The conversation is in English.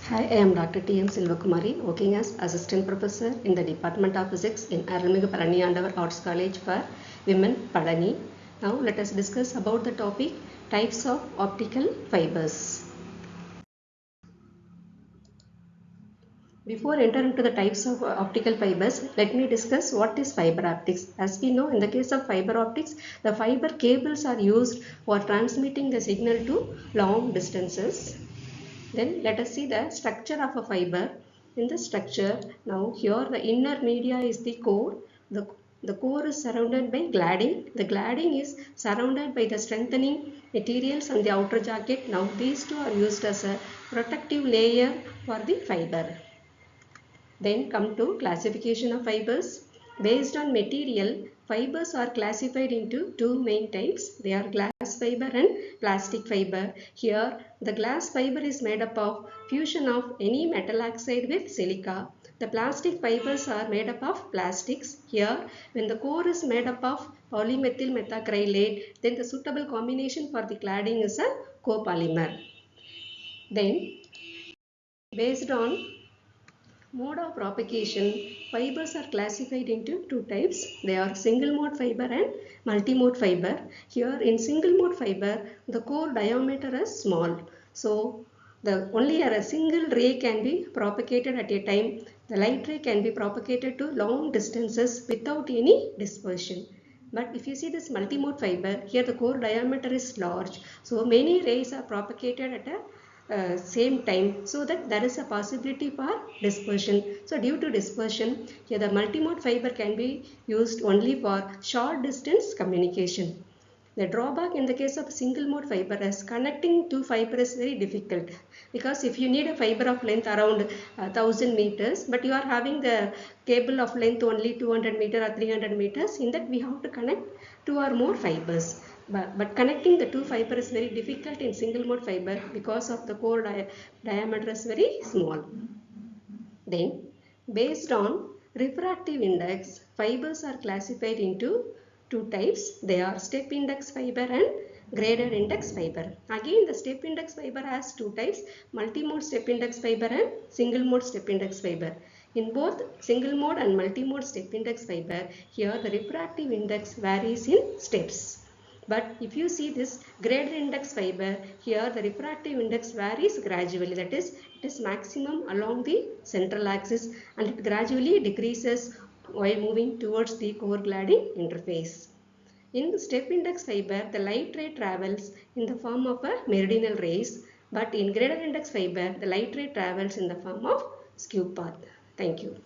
Hi, I am Dr. T.M. Silvakumari, working as Assistant Professor in the Department of Physics in Arulmigu Palaniyandavar Arts College for Women, Palani. Now let us discuss about the topic types of optical fibers. Before entering into the types of optical fibers, let me discuss what is fiber optics. As we know, in the case of fiber optics, the fiber cables are used for transmitting the signal to long distances. Then let us see the structure of a fiber. In the structure, now here the inner media is the core. The core is surrounded by cladding. The cladding is surrounded by the strengthening materials on the outer jacket. Now these two are used as a protective layer for the fiber. Then come to classification of fibers. Based on material, fibers are classified into two main types. They are glass fiber and plastic fiber. Here, the glass fiber is made up of fusion of any metal oxide with silica. The plastic fibers are made up of plastics. Here, when the core is made up of polymethyl methacrylate, then the suitable combination for the cladding is a copolymer. Then, based on mode of propagation, fibers are classified into two types. They are single mode fiber and multimode fiber. Here in single mode fiber, the core diameter is small. So only a single ray can be propagated at a time. The light ray can be propagated to long distances without any dispersion. But if you see this multimode fiber, here the core diameter is large. So many rays are propagated at a same time, so that there is a possibility for dispersion. So due to dispersion, here the multimode fiber can be used only for short distance communication. The drawback in the case of single mode fiber is connecting two fiber is very difficult, because if you need a fiber of length around 1000 meters, but you are having the cable of length only 200 meter or 300 meters, in that we have to connect two or more fibers. But connecting the two fiber is very difficult in single mode fiber because of the core diameter is very small. Then, based on refractive index, fibers are classified into two types. They are step index fiber and graded index fiber. Again, the step index fiber has two types: multimode step index fiber and single mode step index fiber. In both single mode and multimode step index fiber, here the refractive index varies in steps. But if you see this graded index fiber, here the refractive index varies gradually. That is, it is maximum along the central axis and it gradually decreases while moving towards the core cladding interface. In step index fiber, the light ray travels in the form of a meridional rays, but in graded index fiber, the light ray travels in the form of skew path. Thank you.